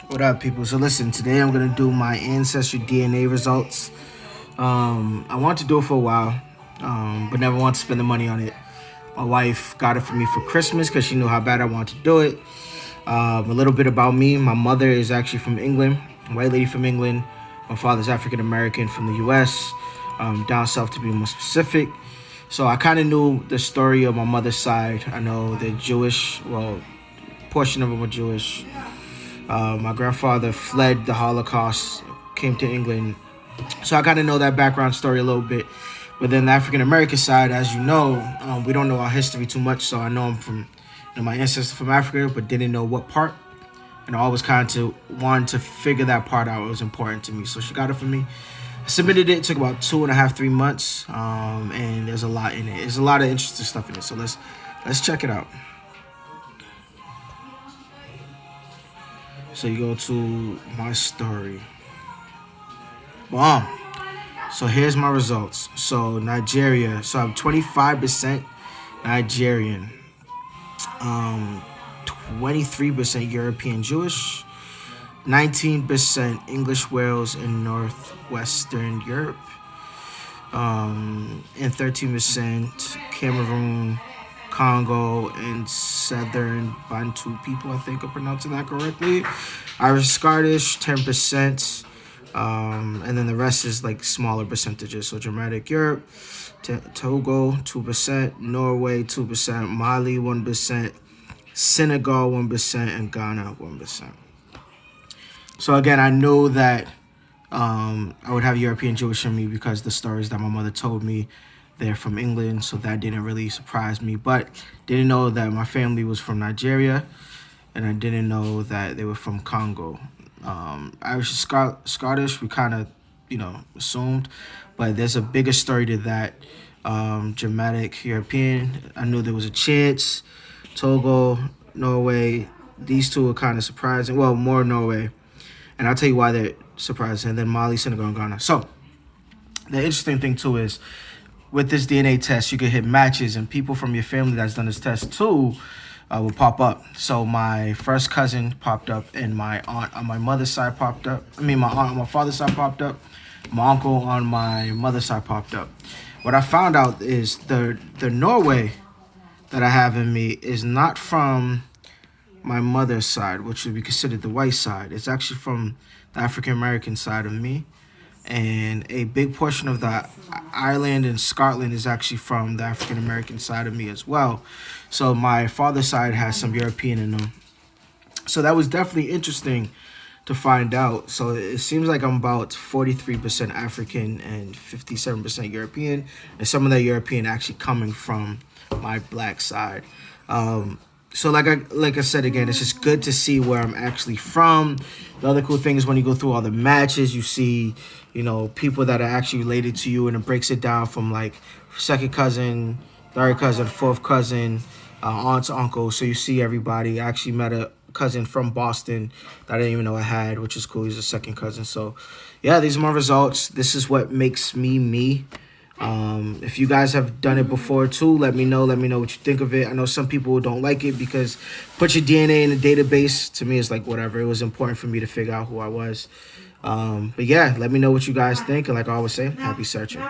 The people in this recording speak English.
What up, people? So listen, today I'm gonna do my ancestry DNA results. I wanted to do it for a while, but never wanted to spend the money on it. My wife got it for me for Christmas because she knew how bad I wanted to do it. A little bit about me: my mother is actually from England, a white lady from England. My father's African American from the U.S., down south to be more specific. So I kind of knew the story of my mother's side. I know they're Jewish. Well, portion of them were Jewish. My grandfather fled the Holocaust, came to England. So I kind of know that background story a little bit. But then the African American side, as you know, we don't know our history too much. So I know I'm from, my ancestors from Africa, but didn't know what part. And I always kind of wanted to figure that part out. It was important to me. So she got it for me. I submitted it. It took about 2.5, 3 months. And there's a lot in it. There's a lot of interesting stuff in it. So let's check it out. So you go to my story. Boom. So here's my results. So Nigeria. So I'm 25% Nigerian. 23% European Jewish. 19% English Wales and Northwestern Europe. And 13% Cameroon, Congo, and Southern Bantu people, I think I'm pronouncing that correctly. Irish Scottish, 10%. And then the rest is like smaller percentages. So Dramatic Europe, Togo, 2%, Norway, 2%, Mali, 1%, Senegal, 1%, and Ghana, 1%. So again, I know that I would have European Jewish in me because the stories that my mother told me, they're from England, so that didn't really surprise me. But didn't know that my family was from Nigeria, and I didn't know that they were from Congo. Irish and Scottish, we kind of, assumed, but there's a bigger story to that. Dramatic European, I knew there was a chance. Togo, Norway, these two were kind of surprising. Well, more Norway, and I'll tell you why they're surprising. And then Mali, Senegal, and Ghana. So the interesting thing too is, with this DNA test, you can hit matches, and people from your family that's done this test too will pop up. So my first cousin popped up, and my aunt on my mother's side popped up. My aunt on my father's side popped up. My uncle on my mother's side popped up. What I found out is the Norway that I have in me is not from my mother's side, which would be considered the white side. It's actually from the African American side of me. And a big portion of the Ireland and Scotland is actually from the African American side of me as well. So my father's side has some European in them. So that was definitely interesting to find out. So it seems like I'm about 43% African and 57% European, and some of that European actually coming from my black side. So like I said again, it's just good to see where I'm actually from. The other cool thing is when you go through all the matches, you see, people that are actually related to you, and it breaks it down from like second cousin, third cousin, fourth cousin, aunt to uncle. So you see everybody. I actually met a cousin from Boston that I didn't even know I had, which is cool. He's a second cousin. So yeah, these are my results. This is what makes me me. If you guys have done it before too, let me know. Let me know what you think of it. I know some people don't like it because put your DNA in a database. To me, it's like whatever. It was important for me to figure out who I was. But yeah, let me know what you guys think. And like I always say, happy searching.